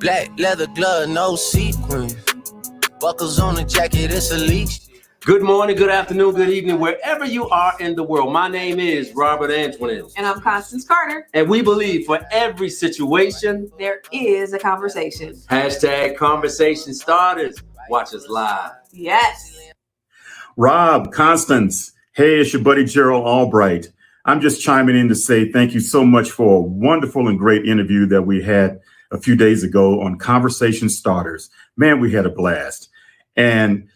Black leather glove, no sequins. Buckles on the jacket, it's elite. Good morning, good afternoon, good evening, wherever you are in the world. My name is Robert Antoinette. And I'm Constance Carter. And we believe for every situation, there is a conversation. Hashtag conversation starters. Watch us live. Yes. Rob, Constance, hey, it's your buddy Gerald Albright. I'm just chiming in to say thank you so much for a wonderful and great interview that we had a few days ago on Conversation Starters. Man, we had a blast. And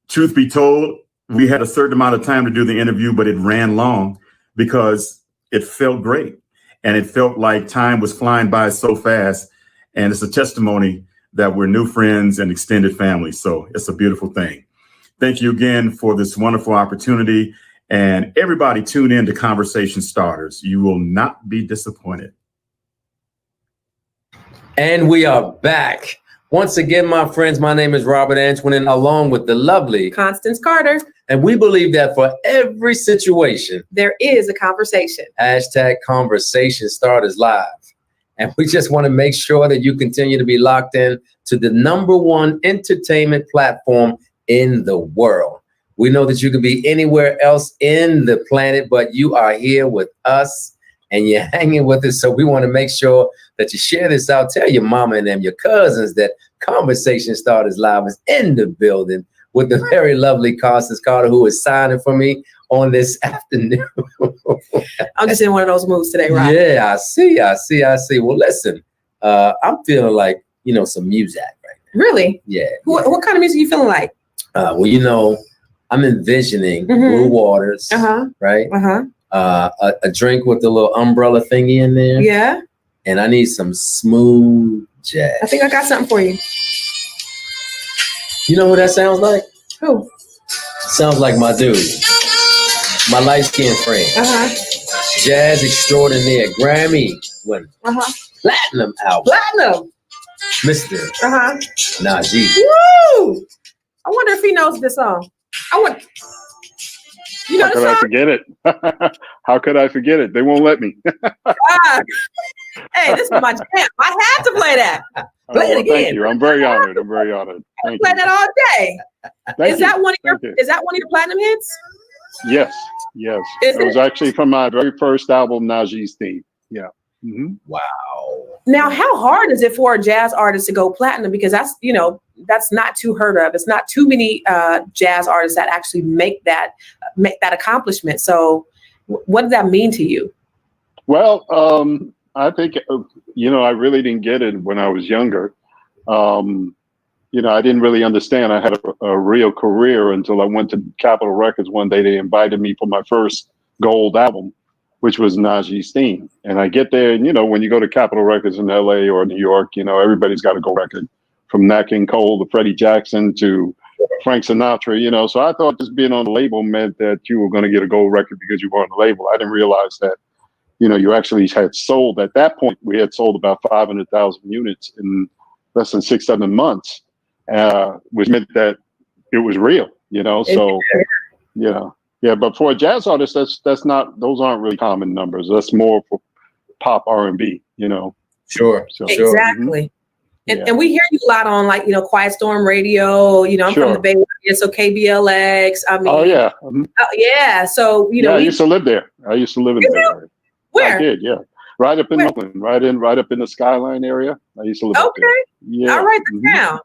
truth be told, we had a certain amount of time to do the interview, but it ran long because it felt great. And it felt like time was flying by so fast. And it's a testimony that we're new friends and extended family. So it's a beautiful thing. Thank you again for this wonderful opportunity. And everybody tune in to Conversation Starters. You will not be disappointed. And we are back. Once again, my friends, my name is Robert Antoinette, along with the lovely Constance Carter. And we believe that for every situation, there is a conversation. Hashtag conversation starters live. And we just want to make sure that you continue to be locked in to the #1 entertainment platform in the world. We know that you could be anywhere else in the planet, but you are here with us and you're hanging with us. So we want to make sure that you share this out. Tell your mama and them, your cousins, that Conversation Starters Live is in the building with the very lovely Constance Carter, who is signing for me on this afternoon. I'm just in one of those moods today, right? Yeah, I see. Well, listen, I'm feeling like, some music right now. Really? Yeah. What kind of music you feeling like? Well, I'm envisioning blue waters, right? A drink with the little umbrella thingy in there. Yeah. And I need some smooth jazz. I think I got something for you. You know who that sounds like? Who? Sounds like my dude, my light-skinned friend. Jazz extraordinaire, Grammy winner, platinum album. Platinum. Mr. Najee. Woo! I wonder if he knows this song. You know How could I forget it? How could I forget it? They won't let me. Hey, this is my jam. I had to play that. Play it again. Thank you. I'm very honored. I play that all day. Is that one of your platinum hits? Yes. It was actually from my very first album, Najee's Theme. Yeah. Mm-hmm. Wow. Now, how hard is it for a jazz artist to go platinum? Because that's not too heard of. It's not too many jazz artists that actually make that accomplishment. So what does that mean to you? Well, I think, I really didn't get it when I was younger. I didn't really understand. I had a real career until I went to Capitol Records one day. They invited me for my first gold album, which was Najee's Theme. And I get there, and, when you go to Capitol Records in LA or New York, everybody's got a gold record, from Nat King Cole to Freddie Jackson to Frank Sinatra, So I thought just being on the label meant that you were going to get a gold record because you were on the label. I didn't realize that, you actually had sold, at that point, we had sold about 500,000 units in less than 6-7 months, which meant that it was real, so, Yeah, but for a jazz artist, those aren't really common numbers. That's more for pop R&B, Sure. So, exactly. And we hear you a lot on Quiet Storm Radio. I'm from the Bay Area, so KBLX. Oh yeah. Yeah. So I used to live there. I used to live in the Bay Area. Where? I did, yeah. Right up in Oakland, right up in the Skyline area. I used to live up there. Yeah. I'll write that down.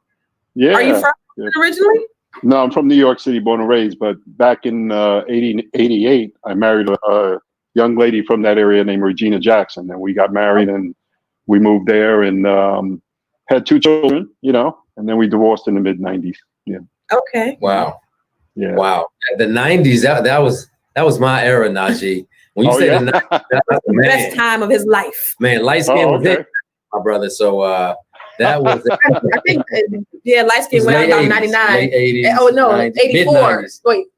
Yeah. Are you from originally? No, I'm from New York City, born and raised. But back in 88, I married a young lady from that area named Regina Jackson, and we got married, and we moved there, and had 2 children, and then we divorced in the mid '90s. Yeah. Okay. Wow. Yeah. Wow. The '90s, that was my era, Najee. When you say the 90s, that was the best time of his life. Man, light skin was it, my brother. So that was. I think light skin went out about 99. Late 80s. Oh no, 90s, 84.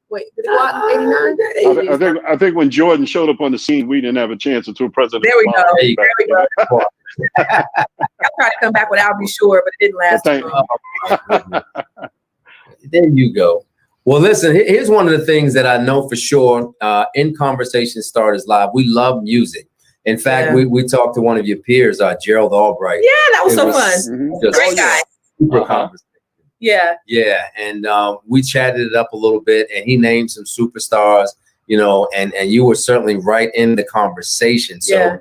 Wait, did it go out in 89? I think when Jordan showed up on the scene, we didn't have a chance until President. There we go. I tried to come back with I'll Be Sure, but it didn't last too long. There you go. Well, listen, here's one of the things that I know for sure in Conversation Starters Live. We love music. In fact, Yeah. we talked to one of your peers, Gerald Albright. Yeah, that was It so was fun. just Great guy. super Uh-huh. conversation. Yeah. Yeah, and we chatted it up a little bit, and he named some superstars, you know, and you were certainly right in the conversation. So Yeah.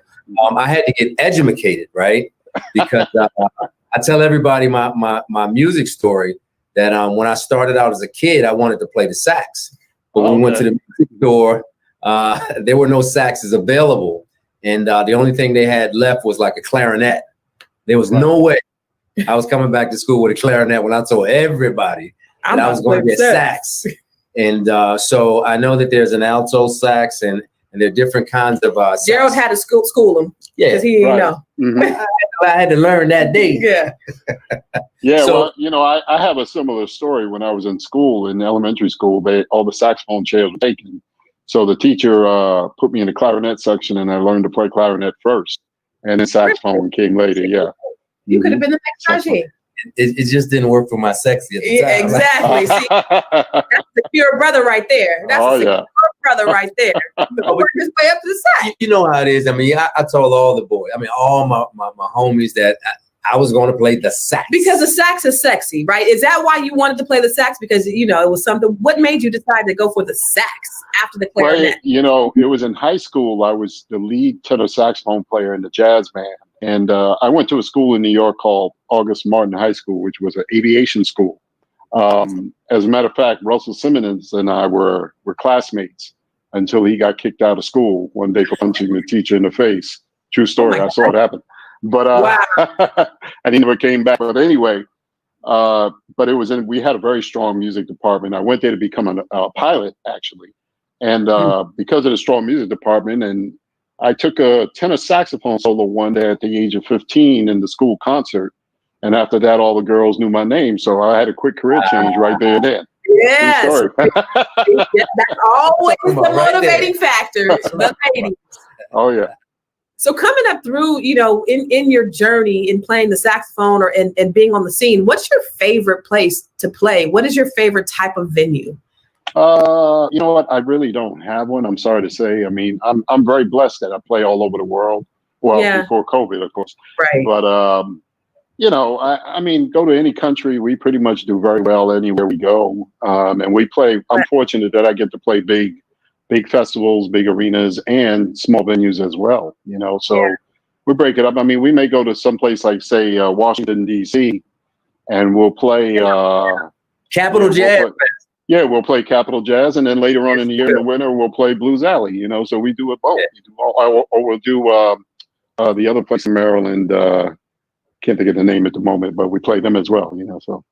I had to get educated, right? Because I tell everybody my music story that when I started out as a kid, I wanted to play the sax, but when we went to the music store, there were no saxes available, and the only thing they had left was like a clarinet. There was no way I was coming back to school with a clarinet when I told everybody that I was going to get sax. And so I know that there's an alto sax and there are different kinds of sax. Gerald had to school him. Yeah, because he didn't know. Mm-hmm. I had to learn that day. Yeah. Yeah, So- well, you know, I have a similar story. When I was in school, in elementary school, all the saxophone chairs were taken. So the teacher put me in the clarinet section, and I learned to play clarinet first, and then saxophone came later. Yeah. You could have been the next Najee. It just didn't work for my sexy at the Yeah, time. exactly. See, that's the pure brother right there. That's Oh, the yeah. secure brother right there. Work his way up to the side. You know how it is. I mean, I told all the boys, all my homies that I was going to play the sax. Because the sax is sexy, right? Is that why you wanted to play the sax? Because, you know, it was something. What made you decide to go for the sax after the clarinet? Well, you know, it was in high school. I was the lead tenor saxophone player in the jazz band. And I went to a school in New York called August Martin High School, which was an aviation school. As a matter of fact, Russell Simmons and I were classmates until he got kicked out of school one day for punching the teacher in the face. True story. I saw it happen. But and he never came back. But anyway, but it was we had a very strong music department. I went there to become a pilot, actually. And because of the strong music department, and I took a tenor saxophone solo one day at the age of 15 in the school concert. And after that, all the girls knew my name. So I had a quick career change right there and then. Yes. True story. That's always the motivating factor. The ladies. Oh, yeah. So coming up through, you know, in your journey in playing the saxophone or and being on the scene, what's your favorite place to play? What is your favorite type of venue? You know what? I really don't have one. I'm sorry to say. I mean, I'm very blessed that I play all over the world. Well, before COVID, of course. Right. But you know, I mean, go to any country, we pretty much do very well anywhere we go. And we play. I'm fortunate that I get to play big festivals, big arenas, and small venues as well. You know, so we break it up. I mean, we may go to some place like, say, Washington D.C., and we'll play Capitol Jazz. We'll play Capitol Jazz, and then later on in the year, in the winter, we'll play Blues Alley. You know, so we do it both. We do or we'll do the other place in Maryland. Can't think of the name at the moment, but we play them as well. You know, so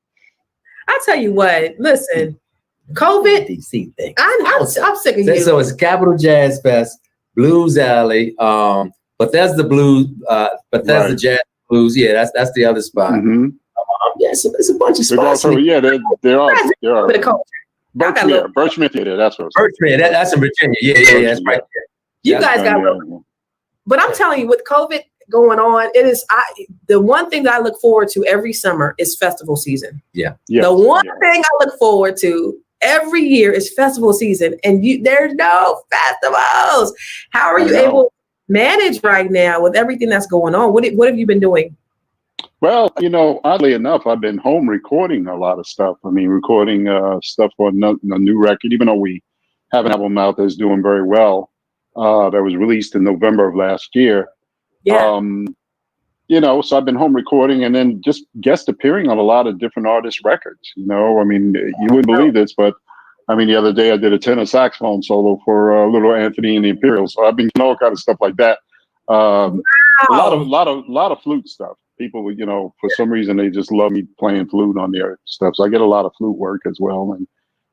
I'll tell you what. Listen, COVID DC thing. I'm sick of you. So it's Capitol Jazz Fest, Blues Alley, Bethesda Blues, Bethesda Jazz Blues. Yeah, that's the other spot. Mm-hmm. It's a bunch of spots. There are. For the culture. Birchmere Theater. That's what. Birchmere, that's in Virginia. Yeah, that's right there. You guys got. But I'm telling you, with COVID going on, it is the one thing that I look forward to every summer is festival season. Yeah. The one thing I look forward to every year is festival season, and there's no festivals. How are you able to manage right now with everything that's going on? What have you been doing? Well, you know, oddly enough, I've been home recording a lot of stuff. I mean, recording stuff for a new record, even though we have an album out that's doing very well. That was released in November of last year. Yeah. You know, so I've been home recording and then just guest appearing on a lot of different artists' records. You know, I mean, you wouldn't believe this, but I mean, the other day I did a tenor saxophone solo for Little Anthony and the Imperials. So I've been doing all kind of stuff like that. A lot of flute stuff. People, you know, for some reason they just love me playing flute on their stuff. So I get a lot of flute work as well. And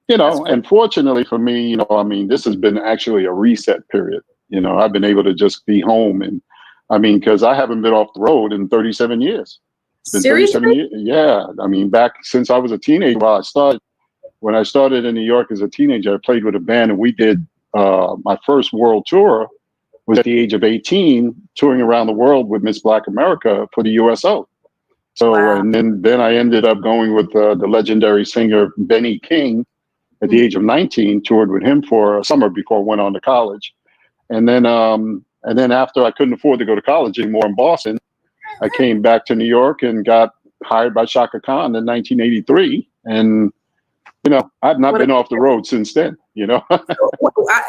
you know, and fortunately for me, you know, I mean, this has been actually a reset period. You know, I've been able to just be home, and I mean, because I haven't been off the road in 37 years. It's been Seriously? 37 years. Yeah. I mean, back since I was a teenager, when I started in New York as a teenager, I played with a band, and we did my first world tour was at the age of 18, touring around the world with Miss Black America for the USO. So, and then I ended up going with the legendary singer Benny King at the age of 19, toured with him for a summer before I went on to college. And then And then after I couldn't afford to go to college anymore in Boston, I came back to New York and got hired by Shaka Khan in 1983. And, I've not been off the road since then,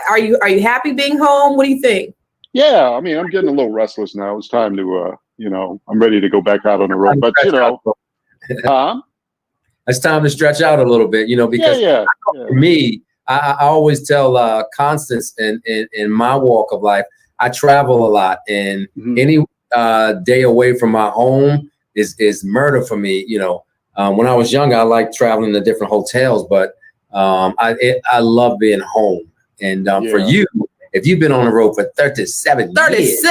Are you happy being home? What do you think? Yeah, I mean, I'm getting a little restless now. It's time to, I'm ready to go back out on the road. But, it's time to stretch out a little bit, because for me, I always tell Constance in my walk of life, I travel a lot, and any day away from my home is murder for me. When I was younger, I liked traveling to different hotels, but I love being home. And for you, if you've been on the road for 37 years.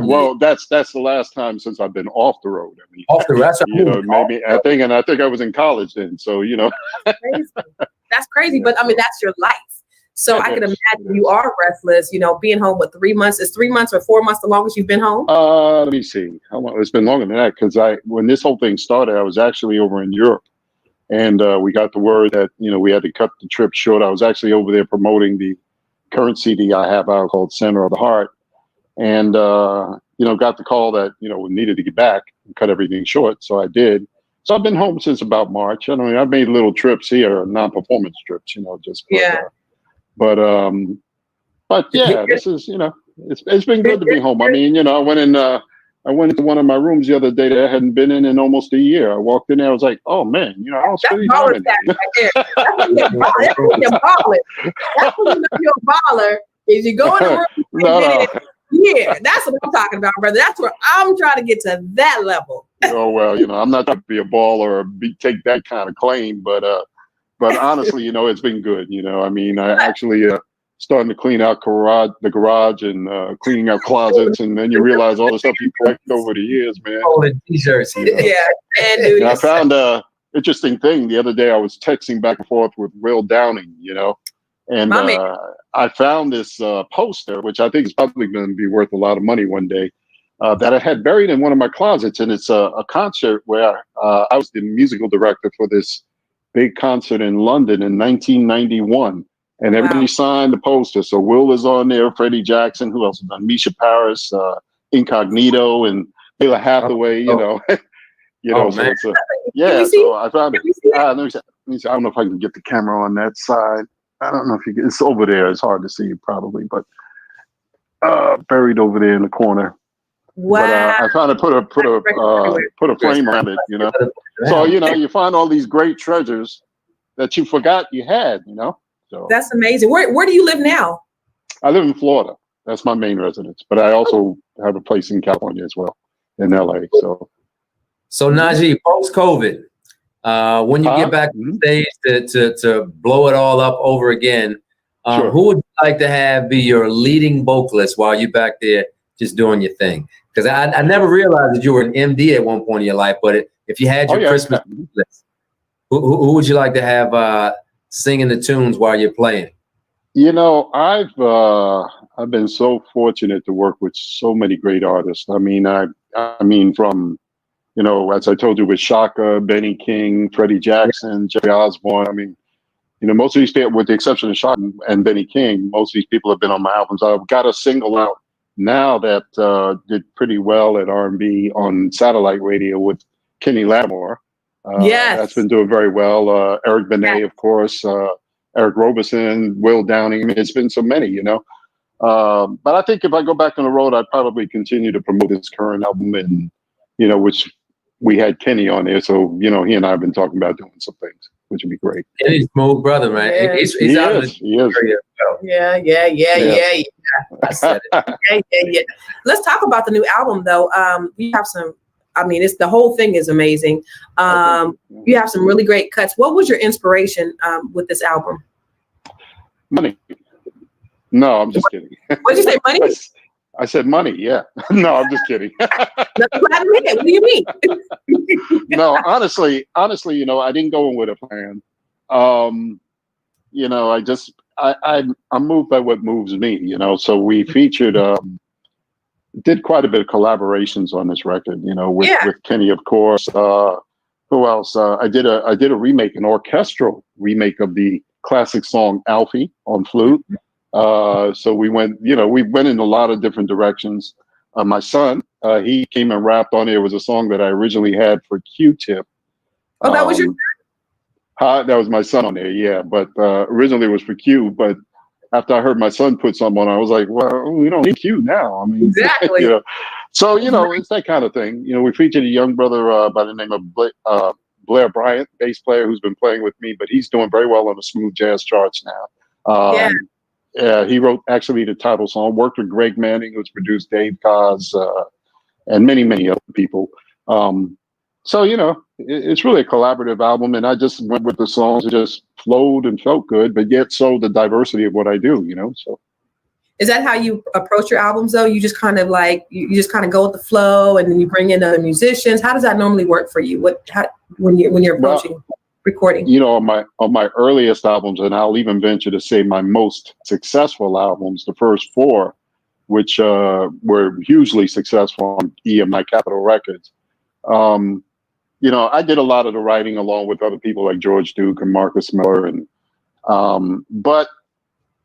Well, that's the last time since I've been off the road. I mean, off the road, maybe I think I was in college then. So that's crazy. But I mean, that's your life. So I can imagine you are restless. Being home with 3 months. Is 3 months or 4 months the longest you've been home? Let me see. How long? It's been longer than that because when this whole thing started, I was actually over in Europe, and we got the word that we had to cut the trip short. I was actually over there promoting the current CD I have out called Center of the Heart, and got the call that we needed to get back and cut everything short. So I did. So I've been home since about March. I mean, I've made little trips here, non-performance trips, But yeah, this is it's been good to be home. I mean, I went into one of my rooms the other day that I hadn't been in almost a year. I walked in there, I was like, oh man, I don't spend any time in there. That's when you're balling. That's when you're a baller. Is you go in the room Yeah, that's what I'm talking about, brother. That's where I'm trying to get to that level. Oh well, I'm not trying to be a baller or take that kind of claim, but honestly, it's been good. I mean, I actually starting to clean out the garage and cleaning out closets, and then you realize all the stuff you collected over the years, man. All the t-shirts. I found a interesting thing the other day. I was texting back and forth with Will Downing, and I found this poster, which I think is probably going to be worth a lot of money one day, that I had buried in one of my closets, and it's a concert where I was the musical director for this big concert in London in 1991. And everybody signed the poster. So Will is on there, Freddie Jackson, who else is on? Misha Paris, Incognito, and Taylor Hathaway, so it's so I found it. Let me see. I don't know if I can get the camera on that side. I don't know if it's over there. It's hard to see probably, but buried over there in the corner. Wow. But I kind of put a frame around it, So, you find all these great treasures that you forgot you had, So that's amazing. Where do you live now? I live in Florida. That's my main residence, but I also have a place in California as well, in LA. So Najee, post-COVID, when you get back on stage to blow it all up over again, who would you like to have be your leading vocalist while you're back there just doing your thing? Because I never realized that you were an MD at one point in your life, but if you had your Christmas list, who would you like to have singing the tunes while you're playing? I've been so fortunate to work with so many great artists. I mean from, as I told you, with Shaka, Benny King, Freddie Jackson, Jerry Osborne. I mean, most of these people, with the exception of Shaka and Benny King, most of these people have been on my albums. I've got a single out now that did pretty well at R&B on satellite radio with Kenny Lattimore. That's been doing very well. Eric Benet, of course, Eric Robeson, Will Downing. I mean, it's been so many, But I think if I go back on the road, I'd probably continue to promote his current album, and which we had Kenny on there. So he and I have been talking about doing some things, which would be great. Kenny's a smooth brother, man. Yeah. He is. Yeah. I said it. Yeah. Let's talk about the new album, though. You have some. I mean, the whole thing is amazing. You have some really great cuts. What was your inspiration with this album? Money. No, I'm just kidding. What did you say, money? I said money, yeah. No, I'm just kidding. What do you mean? No, honestly, I didn't go in with a plan. I'm moved by what moves me, So we featured did quite a bit of collaborations on this record, with Kenny, of course. Who else? I did a remake, an orchestral remake of the classic song Alfie on flute. So we went in a lot of different directions. My son, he came and rapped on it. It was a song that I originally had for Q-Tip. Oh, that was your. That was my son on there, yeah. But originally it was for Q. But after I heard my son put something on, I was like, well, we don't need Q now. I mean, Exactly. So it's that kind of thing. We featured a young brother by the name of Blair Bryant, bass player, who's been playing with me, but he's doing very well on the smooth jazz charts now. Yeah, he wrote actually the title song. Worked with Greg Manning, who's produced Dave Koz, and many, many other people. So it's really a collaborative album, and I just went with the songs. It just flowed and felt good, but yet so the diversity of what I do. So. Is that how you approach your albums, though? You just kind of you just kind of go with the flow, and then you bring in other musicians. How does that normally work for you? When you're approaching recording? On my earliest albums, and I'll even venture to say my most successful albums, the first 4, which were hugely successful on EMI Capitol Records. I did a lot of the writing along with other people like George Duke and Marcus Miller, but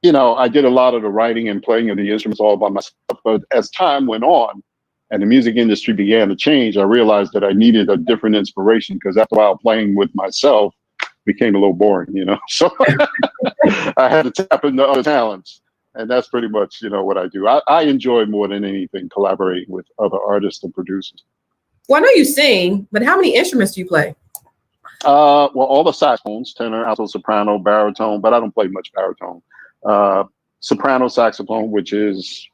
I did a lot of the writing and playing of the instruments all by myself. But as time went on and the music industry began to change, I realized that I needed a different inspiration, because after a while playing with myself became a little boring, So I had to tap into other talents. And that's pretty much, what I do. I enjoy more than anything collaborating with other artists and producers. Well, I know you sing, but how many instruments do you play? Well, all the saxophones, tenor, alto, soprano, baritone, but I don't play much baritone. Soprano saxophone, which is,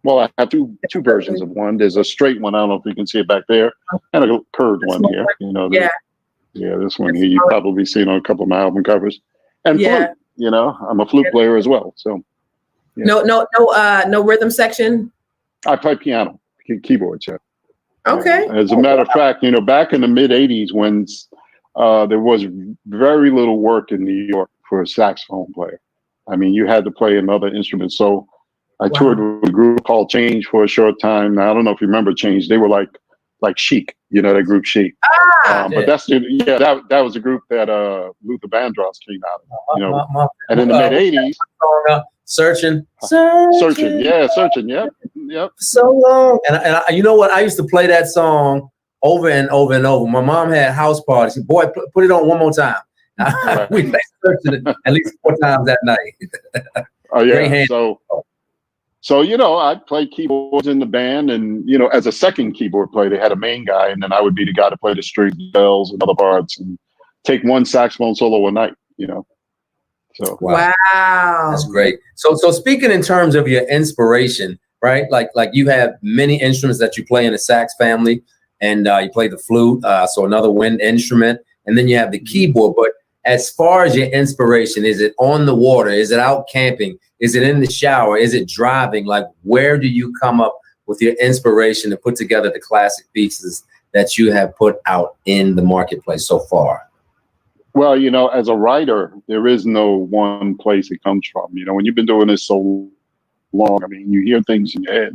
I have two versions of one. There's a straight one. I don't know if you can see it back there, and a curved one here. Yeah, this one here you've probably seen on a couple of my album covers. And flute. I'm a flute player as well. So no rhythm section. I play piano, keyboards. Yeah. Okay. As a matter of fact, back in the mid '80s, when there was very little work in New York for a saxophone player. I mean, you had to play another instrument. So I toured with a group called Change for a short time. Now, I don't know if you remember Change. They were like Chic, that group Chic. But that was a group that Luther Vandross came out of, and in the mid '80s. Searching. Yeah, Searching. Yep. So long. And you know what? I used to play that song over and over and over. My mom had house parties. She said, boy, put it on one more time. We played Searching at least 4 times that night. Oh yeah. So I played keyboards in the band, and as a second keyboard player, they had a main guy, and then I would be the guy to play the strings, bells, and other parts, and take one saxophone solo a night. So wow, that's great. So speaking in terms of your inspiration, right? Like you have many instruments that you play in the sax family, and you play the flute, so another wind instrument, and then you have the keyboard. But as far as your inspiration, is it on the water? Is it out camping? Is it in the shower? Is it driving? Like, where do you come up with your inspiration to put together the classic pieces that you have put out in the marketplace so far? Well, as a writer, there is no one place it comes from. When you've been doing this so long, I mean, you hear things in your head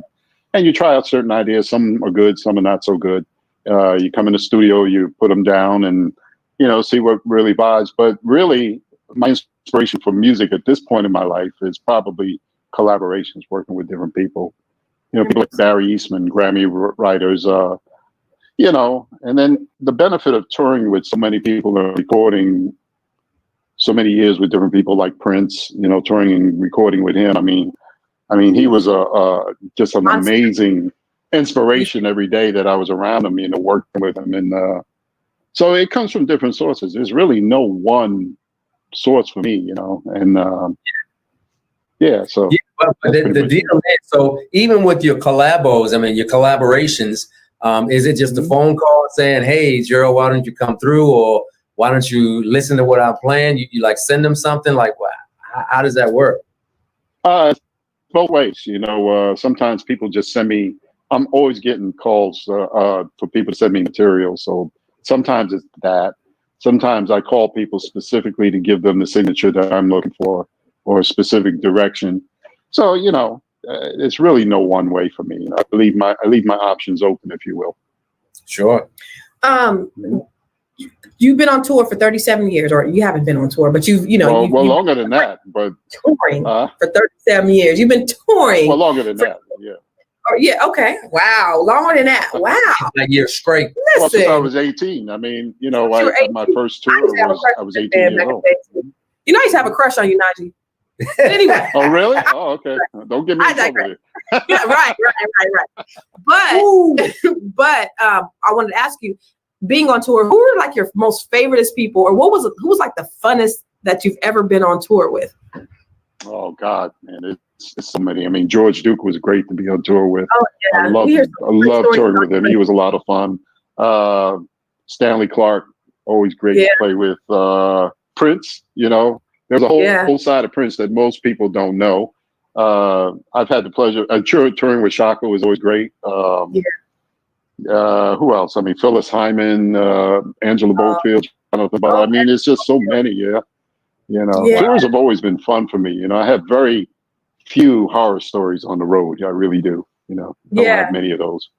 and you try out certain ideas. Some are good, some are not so good. You come in the studio, you put them down and, see what really vibes. But really, my inspiration for music at this point in my life is probably collaborations, working with different people. People like Barry Eastman, Grammy writers, and then the benefit of touring with so many people and recording so many years with different people like Prince, touring and recording with him. I mean, he was just an amazing inspiration every day that I was around him, working with him. And so it comes from different sources. There's really no one source for me, and so. Yeah, but the deal is, so even with your collabos, your collaborations, is it just a phone call saying, hey, Gerald, why don't you come through? Or why don't you listen to what I'm playing? You like send them something? Like, how does that work? Both ways. Sometimes people just send me, I'm always getting calls for people to send me material. So sometimes it's that. Sometimes I call people specifically to give them the signature that I'm looking for or a specific direction. So, it's really no one way for me. I leave my options open, if you will. Sure. You've been on tour for 37 years, or you haven't been on tour, but you've well, longer than that, but touring for 37 years. You've been touring. Well, longer than that, yeah. Oh, yeah. Okay. Wow. Longer than that. Wow. A year straight. Well, since I was 18. I mean, my first tour I was 18 years old. You know, I used to have a crush on you, Najee. But anyway. Oh, really? Oh, okay. Don't get me in trouble here. Yeah, right. But I wanted to ask you, being on tour, who are like your most favoriteest people, or who was like the funnest that you've ever been on tour with? Oh God, man, it's so many. I mean, George Duke was great to be on tour with. Oh, yeah. I love touring with him. He was a lot of fun. Stanley Clarke, always great to play with. Prince, there's a whole side of Prince that most people don't know. I've had the pleasure. Touring with Shaka was always great. Who else? I mean, Phyllis Hyman, Angela Bofield. I mean, it's just so many. Yeah. Tours have always been fun for me. I have very few horror stories on the road. I really do. Don't have many of those.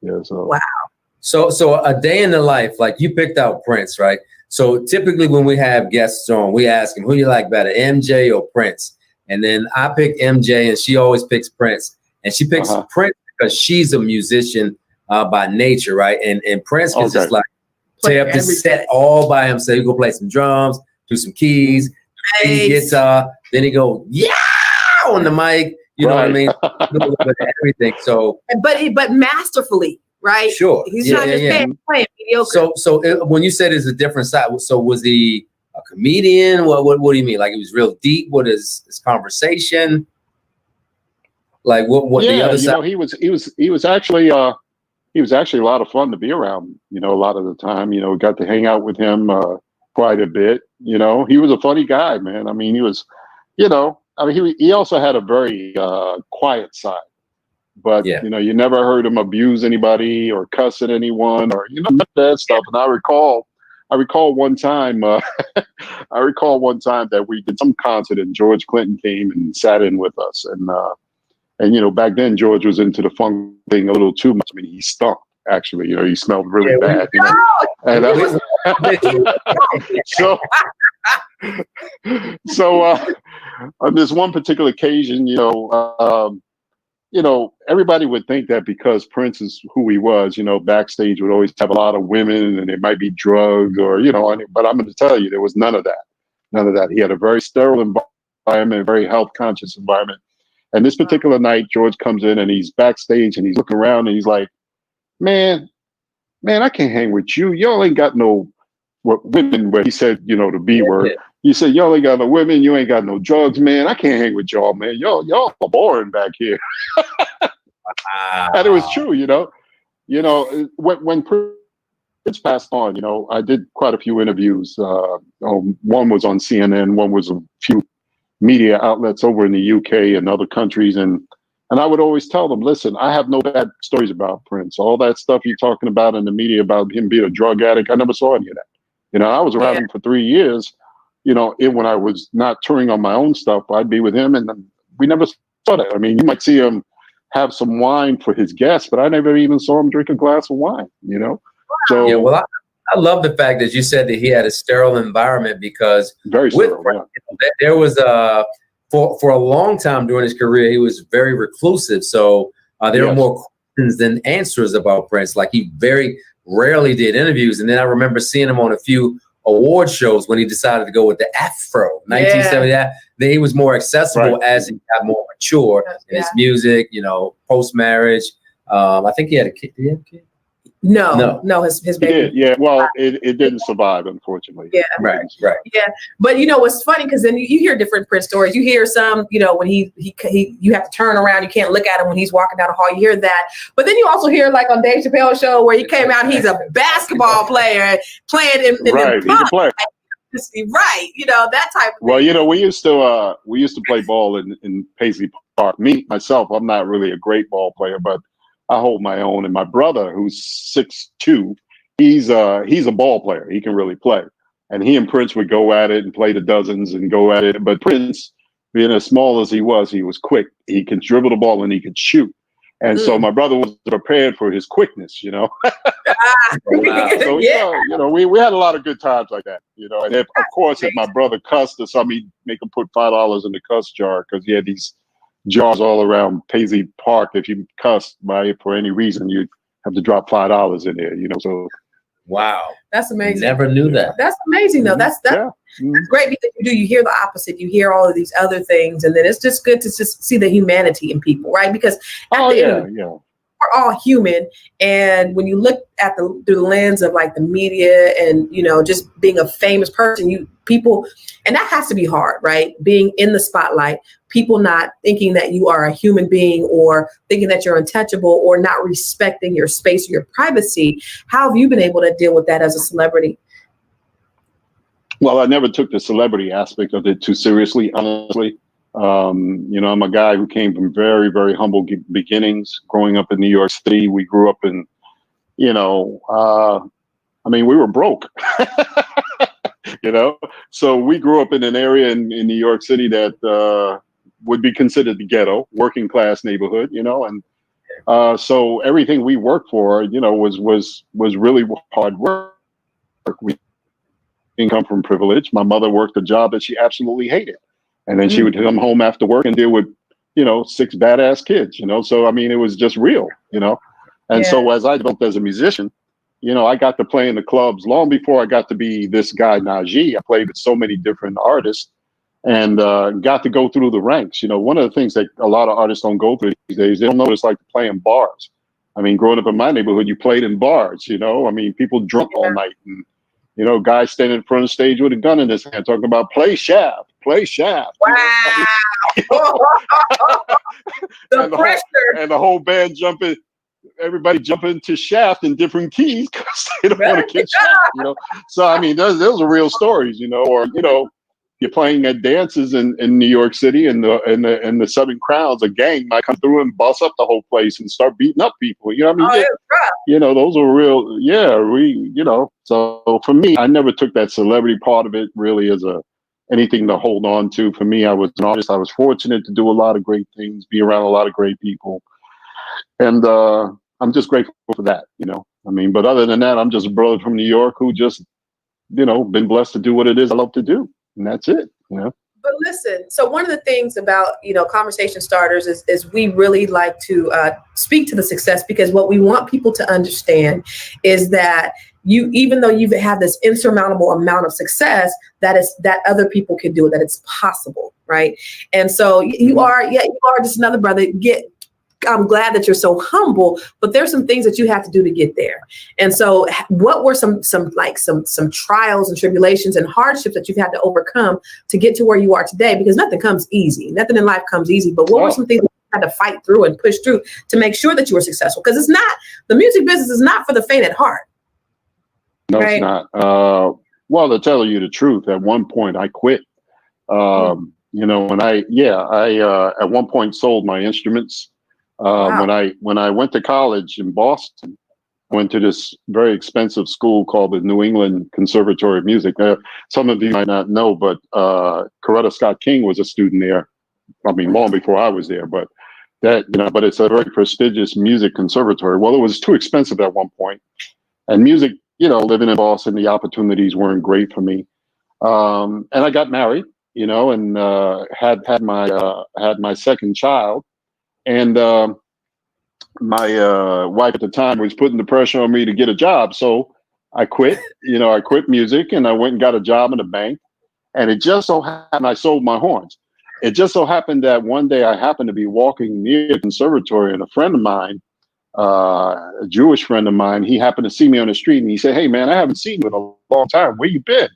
Yeah. So. Wow. So a day in the life, like you picked out Prince, right? So typically when we have guests on, we ask them, who you like better, MJ or Prince? And then I pick MJ, and she always picks Prince. And she picks Prince because she's a musician by nature, right? And Prince was just like tear up the set all by himself. He go play some drums, do some keys, guitar, then he go on the mic. You know what I mean? Everything. So, but masterfully, right? Sure. He's not just playing mediocre. So when you said it's a different side, so was he a comedian? What do you mean? Like, he was real deep? What is his conversation? Like what the other side? He was actually a lot of fun to be around. A lot of the time, got to hang out with him quite a bit. He was a funny guy, man. I mean, he was, he also had a very quiet side. But you never heard him abuse anybody or cuss at anyone or that stuff. And I recall one time that we did some concert and George Clinton came and sat in with us, and back then George was into the funk thing a little too much. I mean, he stunk. Actually, he smelled really bad. And so on this one particular occasion, everybody would think that because Prince is who he was, backstage would always have a lot of women and it might be drugs or, but I'm going to tell you, there was none of that. None of that. He had a very sterile environment, a very health conscious environment. And this particular night, George comes in and he's backstage and he's looking around and he's like, man, I can't hang with you. Y'all ain't got no women, but he said, the B word. He said, y'all ain't got no women. You ain't got no drugs, man. I can't hang with y'all, man. Y'all are boring back here. And it was true, when Prince passed on, I did quite a few interviews. One was on CNN. One was a few media outlets over in the UK and other countries. And I would always tell them, listen, I have no bad stories about Prince. All that stuff you're talking about in the media about him being a drug addict, I never saw any of that. I was around him for 3 years. When I was not touring on my own stuff, I'd be with him, and we never saw that. I mean, you might see him have some wine for his guests, but I never even saw him drink a glass of wine. So yeah, well, I love the fact that you said that he had a sterile environment because very sterile. There was for a long time during his career, he was very reclusive. So there were more questions than answers about Prince. Like, he very rarely did interviews, and then I remember seeing him on a few award shows when he decided to go with the Afro, 1970. Then he was more accessible as he got more mature in his music, post-marriage. I think he had a kid. Did he have a kid? No, his baby. Yeah, well, it didn't survive, unfortunately. Yeah, right. Yeah, but what's funny, because then you hear different Prince stories. You hear some, when he you have to turn around, you can't look at him when he's walking down the hall. You hear that, but then you also hear, like on Dave Chappelle's show, where he came out, he's a basketball player playing in right. He's a player. Right, that type of well, thing. we used to play ball in Paisley Park. Myself, I'm not really a great ball player, but I hold my own. And my brother, who's 6'2", he's a ball player. He can really play. And he and Prince would go at it and play the dozens and go at it. But Prince, being as small as he was quick. He could dribble the ball and he could shoot. And so my brother was prepared for his quickness, you know. Wow. So you know, we had a lot of good times like that, you know. And if, of course, if my brother cussed or something, he'd make him put $5 in the cuss jar, because he had these jars all around Paisley Park. If you cussed for any reason, you'd have to drop $5 in there, you know. So Wow. That's amazing. Never knew that. That's amazing, though. That's great, because you hear the opposite. You hear all of these other things, and then it's just good to just see the humanity in people, right? Because we're all human, and when you look at through the lens of like the media and, you know, just being a famous person, people, and that has to be hard, right? Being in the spotlight, people not thinking that you are a human being, or thinking that you're untouchable, or not respecting your space or your privacy. How have you been able to deal with that as a celebrity? Well, I never took the celebrity aspect of it too seriously, honestly. You know, I'm a guy who came from very, very humble beginnings. Growing up in New York City, we grew up in, you know, I mean, we were broke, you know. So we grew up in an area in New York City that would be considered the ghetto, working class neighborhood, you know. And so everything we worked for, you know, was really hard work. We didn't come from privilege. My mother worked a job that she absolutely hated. And then she would come home after work and deal with, you know, 6 badass kids, you know. So, I mean, it was just real, you know. And so as I developed as a musician, you know, I got to play in the clubs long before I got to be this guy, Najee. I played with so many different artists and got to go through the ranks. You know, one of the things that a lot of artists don't go through these days, they don't know what it's like to play in bars. I mean, growing up in my neighborhood, you played in bars, you know. I mean, people drunk all night, and, you know, guys standing in front of the stage with a gun in his hand talking about play shaft. Wow. The pressure. And the whole band jumping, everybody jumping to shaft in different keys because they don't want to get shot, you know. So, I mean, those are real stories, you know. Or, you know, you're playing at dances in New York City, and the Southern crowds, a gang might come through and boss up the whole place and start beating up people. You know what I mean? You know, those are real. Yeah, you know. So for me, I never took that celebrity part of it really as anything to hold on to. For me, I was an artist. I was fortunate to do a lot of great things, be around a lot of great people, and I'm just grateful for that. You know, I mean, but other than that, I'm just a brother from New York who just, you know, been blessed to do what it is I love to do. And that's it, you know. But listen, so one of the things about, you know, conversation starters is we really like to speak to the success, because what we want people to understand is that even though you have this insurmountable amount of success, that other people can do it, that it's possible, right? And so you are just another brother. I'm glad that you're so humble, but there's some things that you have to do to get there. And so what were some trials and tribulations and hardships that you've had to overcome to get to where you are today? Because nothing comes easy. Nothing in life comes easy. But what were some things that you had to fight through and push through to make sure that you were successful? Because the music business is not for the faint at heart. No, right? It's not. Well, to tell you the truth, at one point I quit. You know, when I at one point sold my instruments. Wow. When I went to college in Boston, I went to this very expensive school called the New England Conservatory of Music. Some of you might not know, but Coretta Scott King was a student there. I mean, long before I was there, but but it's a very prestigious music conservatory. Well, it was too expensive at one point, and music, you know, living in Boston, the opportunities weren't great for me. And I got married, you know, and had my second child. And my wife at the time was putting the pressure on me to get a job. So I quit, you know, I quit music and I went and got a job in a bank. And it just so happened, I sold my horns. It just so happened that one day I happened to be walking near the conservatory, and a friend of mine, a Jewish friend of mine, he happened to see me on the street and he said, "Hey, man, I haven't seen you in a long time. Where you been?"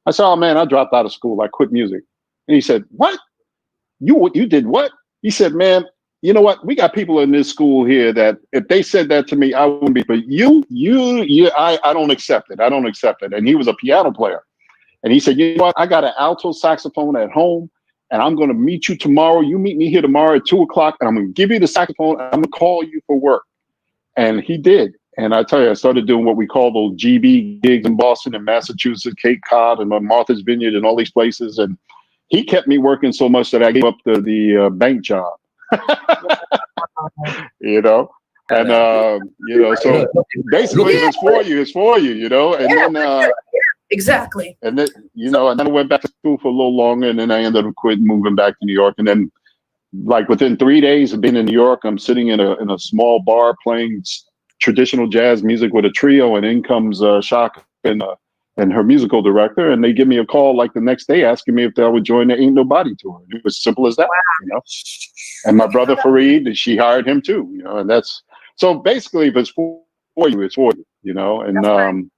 I said, "Oh, man, I dropped out of school. I quit music." And he said, "What? You did what?" He said, "Man, you know what? We got people in this school here that if they said that to me, I wouldn't be. But I don't accept it. I don't accept it." And he was a piano player. And he said, "You know what? I got an alto saxophone at home, and I'm going to meet you tomorrow. You meet me here tomorrow at 2:00, and I'm going to give you the saxophone. And I'm going to call you for work." And he did. And I tell you, I started doing what we call those GB gigs in Boston and Massachusetts, Cape Cod and Martha's Vineyard and all these places. And he kept me working so much that I gave up the bank job. you know. And you know, so basically, if it's for you, it's for you, you know. And then exactly. and then you know, and then I went back to school for a little longer, and then I ended up quitting, moving back to New York, and then like within 3 days of being in New York, I'm sitting in a small bar playing traditional jazz music with a trio, and in comes Shaka and her musical director, and they give me a call like the next day asking me if I would join the Ain't Nobody tour. It was simple as that, you know. And my brother Fareed, she hired him too, you know. And that's so basically, if it's for you, it's for you, you know. And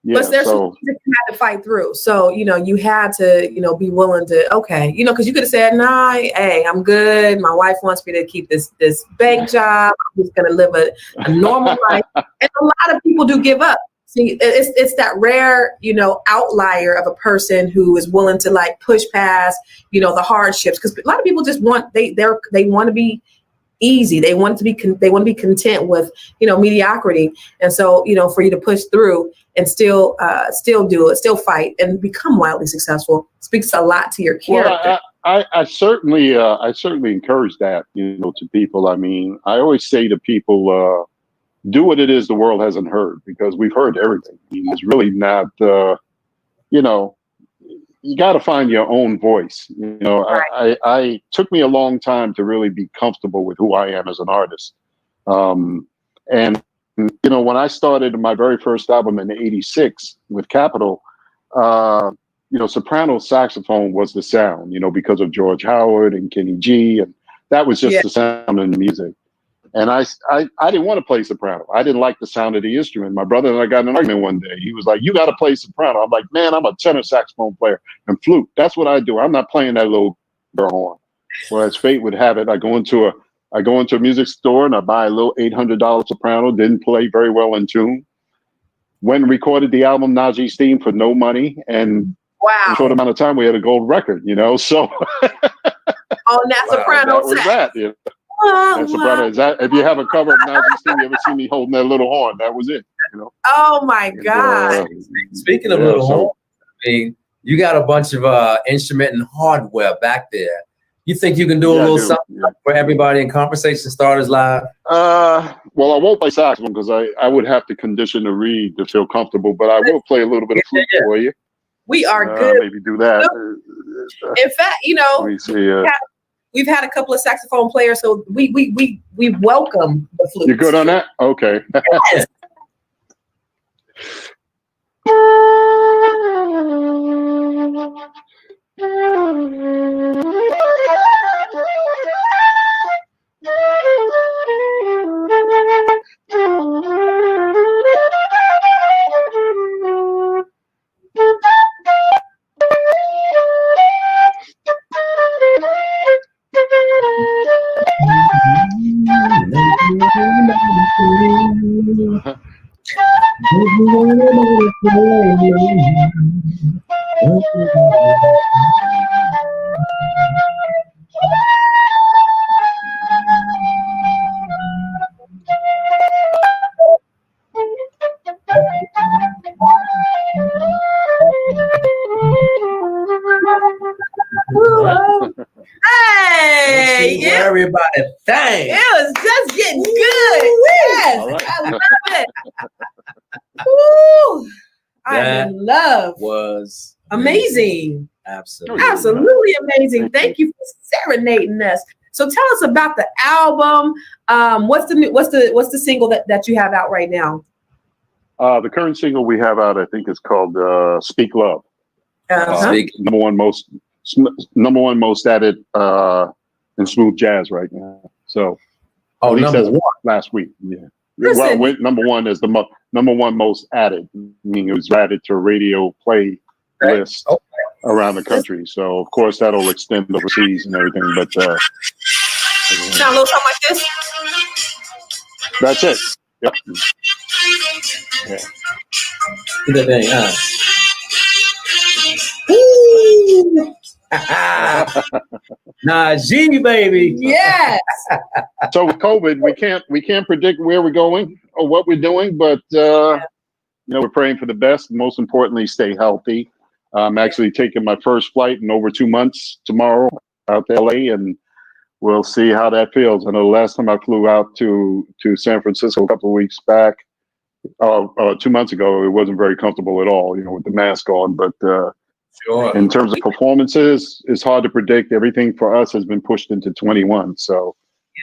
yeah, but there's so some things that you had to fight through. So, you know, you had to, you know, be willing to, okay, you know, because you could have said, nah, hey, I'm good. My wife wants me to keep this bank job. I'm just going to live a normal life. And a lot of people do give up. See, it's that rare, you know, outlier of a person who is willing to like push past, you know, the hardships. Because a lot of people just want, they want to be easy. They want to be content with, you know, mediocrity. And so, you know, for you to push through and still do it, still fight and become wildly successful speaks a lot to your character. Well, I certainly encourage that, you know, to people. I mean, I always say to people, do what it is the world hasn't heard, because we've heard everything. I mean, it's really not, you know, you got to find your own voice. You know, right. I took me a long time to really be comfortable with who I am as an artist. And, you know, when I started my very first album in '86 with Capitol, you know, soprano saxophone was the sound, you know, because of George Howard and Kenny G. And that was just the sound in the music. And I didn't want to play soprano. I didn't like the sound of the instrument. My brother and I got in an argument one day. He was like, "You got to play soprano." I'm like, "Man, I'm a tenor saxophone player and flute. That's what I do. I'm not playing that little girl horn." Well, as fate would have it, I go into a music store and I buy a little $800 soprano. Didn't play very well in tune. Went and recorded the album Najee's Theme for no money, and in a short amount of time we had a gold record. You know, so on that soprano that was that. You know? That's soprano. Is that, if you have a cover of Najee's Theme, you ever see me holding that little horn? That was it. You know. Oh my God! Speaking of little horn, I mean, you got a bunch of instrument and hardware back there. You think you can do a little something for everybody in Conversation Starters Live? Well, I won't play saxophone because I would have to condition the reed to feel comfortable, but I will play a little bit of flute for you. We are good. Maybe do that. In fact, you know, let me see. We've had a couple of saxophone players, so we welcome the flute. You're good on that? Okay. Yes. Hey, everybody, thanks. It was just getting good. Yes, right. I love it. Woo. I'm in love. Was amazing. Absolutely Amazing. Thank you for serenading us. So tell us about the album. What's the single that you have out right now? The current single we have out, I think, is called "Speak Love." Number one most added in smooth jazz right now. So, number one last week. Yeah. Well, number one is the number one most added, meaning it was added to a radio play list around the country. So, of course, that'll extend overseas and everything. But sound a little something like this. That's it. Yep. Yeah. Do that thing, Najee, baby. Yes. So with COVID, we can't predict where we're going or what we're doing, but you know, we're praying for the best. Most importantly, stay healthy. I'm actually taking my first flight in over 2 months tomorrow out to LA, and we'll see how that feels. I know the last time I flew out to San Francisco a couple of weeks back, 2 months ago, it wasn't very comfortable at all, with the mask on. But Sure. in terms of performances, it's hard to predict. Everything for us has been pushed into 21. So,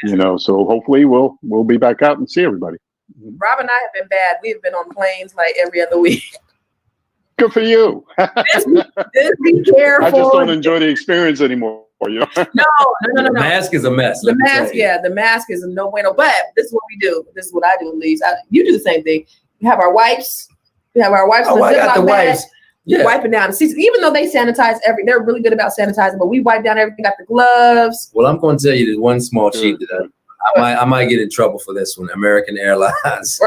so hopefully we'll be back out and see everybody. Rob and I have been bad. We've been on planes like every other week. Good for you. Just be careful. I just don't enjoy the experience anymore. No. The mask is a mess. The mask is a no bueno. But this is what we do. This is what I do, at least. You do the same thing. We have our wipes. Oh, I got the wipes. Yeah. Wiping down the seats, even though they sanitize they're really good about sanitizing, but we wipe down everything, got the gloves. Well, I'm going to tell you this one small cheat that I might get in trouble for this one. American Airlines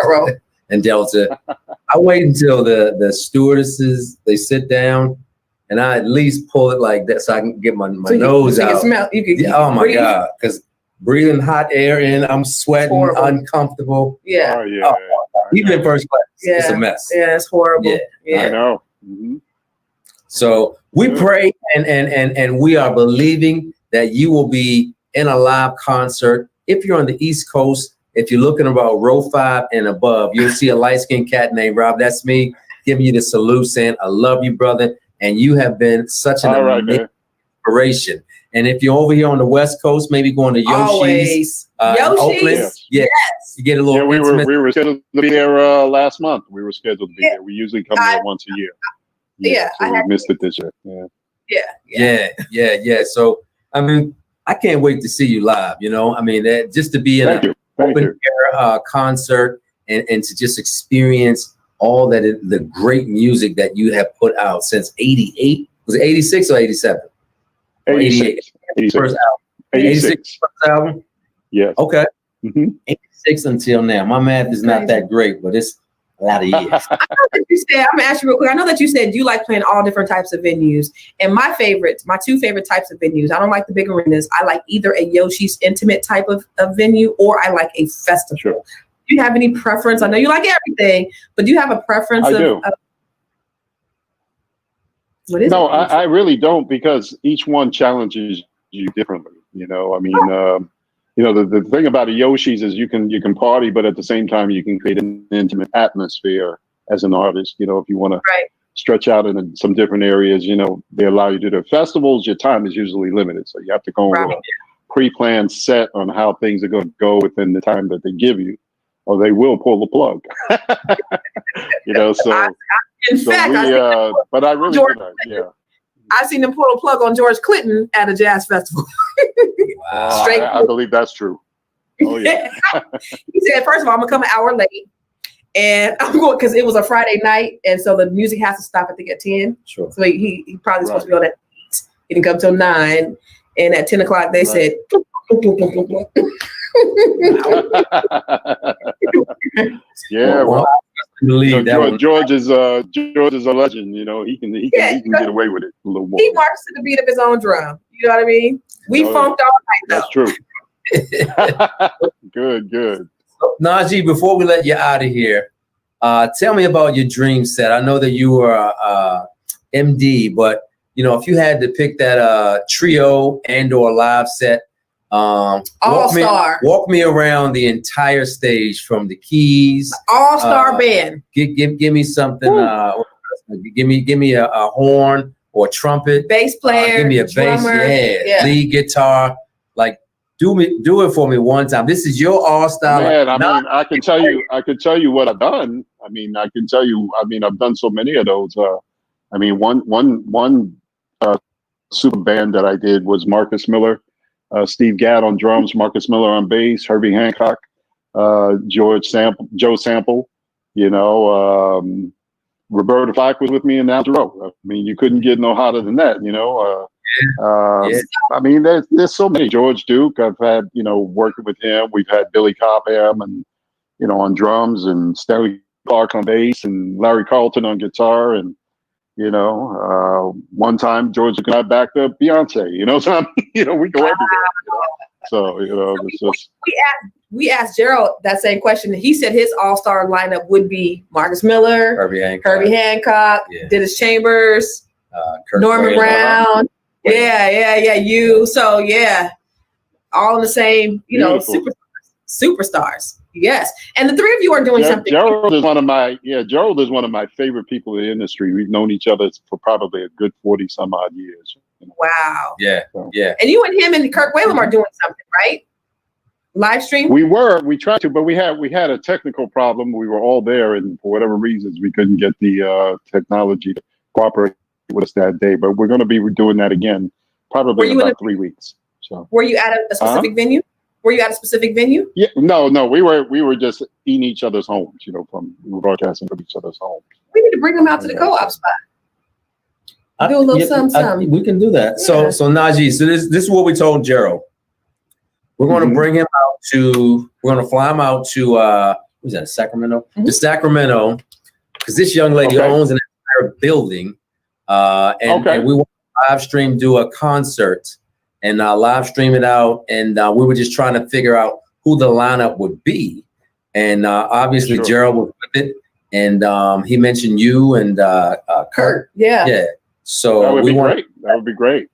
and Delta. I wait until the stewardesses, they sit down, and I at least pull it like that so I can get my nose out. You can oh my breathe. God, because breathing hot air in, I'm sweating, uncomfortable. Yeah. Oh, yeah. Even in first class, it's a mess. Yeah, it's horrible. Yeah. I know. Mm-hmm. So we pray and we are believing that you will be in a live concert. If you're on the East Coast, if you're looking about row 5 and above, you'll see a light-skinned cat named Rob. That's me giving you the salute, saying, I love you, brother. And you have been such an amazing inspiration. And if you're over here on the West Coast, maybe going to Yoshi's. Oakland, yes. You get a little. Yeah, we were scheduled to be there last month. We were scheduled to be there. We usually come there once a year. So we missed it this year. Yeah. So I mean, I can't wait to see you live. I mean, just to be in an open air concert and to just experience all the great music that you have put out since '88. Was it '86 or '87? 86. First album. 86 first album? Yes. Okay. Mm-hmm. 86 until now. My math is not that great, but it's a lot of years. I know that you said, I'm going to ask you real quick. I know that you said you like playing all different types of venues. And my two favorite types of venues, I don't like the big arenas. I like either a Yoshi's intimate type of venue or I like a festival. Sure. Do you have any preference? I know you like everything, but do you have a preference? I do. What is it? I really don't, because each one challenges you differently. The thing about a Yoshi's is you can party, but at the same time you can create an intimate atmosphere as an artist. If you want to stretch out in some different areas, they allow you to do festivals. Your time is usually limited, so you have to go with a pre-planned set on how things are going to go within the time that they give you, or they will pull the plug. But I really do that. Yeah. I've seen them pull a plug on George Clinton at a jazz festival. Wow. I believe that's true. Oh yeah. He said, first of all, I'm gonna come an hour late, and I'm going because it was a Friday night, and so the music has to stop I think at 10. Sure. So he probably supposed to be on at 8. He didn't come till 9, and at 10 o'clock they said. Yeah. Well, believe that George is a legend. He can get away with it a little more. He marches to the beat of his own drum. You know what I mean? We funked all night. That's true. Good. Najee, before we let you out of here, tell me about your dream set. I know that you were MD, but if you had to pick that trio and/or live set, walk me around the entire stage from the keys. All-star band. Give me something. Give me a horn or trumpet. Bass player. Give me a drummer, bass. Lead guitar. Like do it for me one time. This is your all-star. Man, I can tell you what I've done. I've done so many of those. One super band that I did was Marcus Miller. Steve Gadd on drums, Marcus Miller on bass, Herbie Hancock, Joe Sample, Roberta Flack was with me in that row. You couldn't get no hotter than that, There's so many. George Duke, I've had, working with him. We've had Billy Cobham and, on drums, and Stanley Clark on bass, and Larry Carlton on guitar, and one time George and I backed up Beyonce, so we go everywhere. So, it's just. We asked Gerald that same question. He said his all-star lineup would be Marcus Miller, Herbie Hancock, Dennis Chambers, Norman Brown. Yeah. You. So, yeah. all in the same, Beautiful. superstars. Yes. And the three of you are doing something. Gerald is one of my favorite people in the industry. We've known each other for probably a good 40 some odd years. Wow. Yeah. Yeah. And you and him and Kirk Whalum are doing something, right? Live stream? We tried to, but we had a technical problem. We were all there, and for whatever reasons, we couldn't get the technology to cooperate with us that day. But we're going to be doing that again, probably in about 3 weeks. So, were you at a specific venue? Were you at a specific venue? Yeah, no, we were just in each other's homes. We were broadcasting from each other's homes. We need to bring them out to the co-op spot. Do a little something. We can do that. Yeah. So Najee, so this is what we told Gerald. We're going to bring him out we're going to fly him out to, who's that, Sacramento? To Sacramento, because this young lady owns an entire building. And we want to live stream, do a concert and live stream it out. And we were just trying to figure out who the lineup would be. And obviously Gerald was with it. And he mentioned you and Kurt. Yeah. Yeah. So that would be great. That would be great.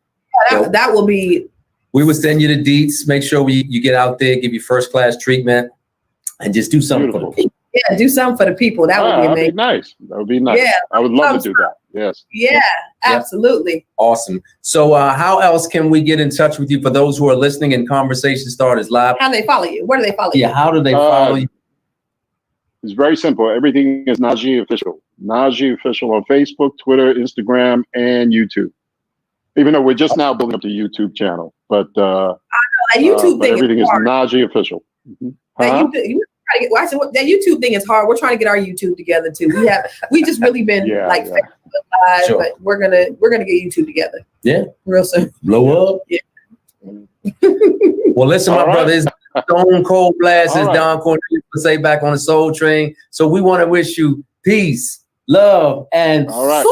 Yeah, that will be. We would send you the deets. Make sure you get out there, give you first class treatment, and just do something for the people. Yeah, do something for the people. That would be amazing. That'd be nice. That would be nice. Yeah, I would love to do that. Yes. Yeah, absolutely. Awesome. So how else can we get in touch with you for those who are listening in Conversation Starters Live? How do they follow you? Where do they follow you? Yeah, how do they follow you? It's very simple. Everything is Najee Official. Najee Official on Facebook, Twitter, Instagram, and YouTube. Even though we're just now building up the YouTube channel, but I know that YouTube thing. Everything is Najee Official. Mm-hmm. That YouTube thing is hard. We're trying to get our YouTube together too. We just really been live, but we're gonna get YouTube together. Yeah, real soon. Blow up. Yeah. Well, listen, my brother, is Stone Cold Blast, as Don Cornelius would say, back on the Soul Train. So we want to wish you peace, love, and all right.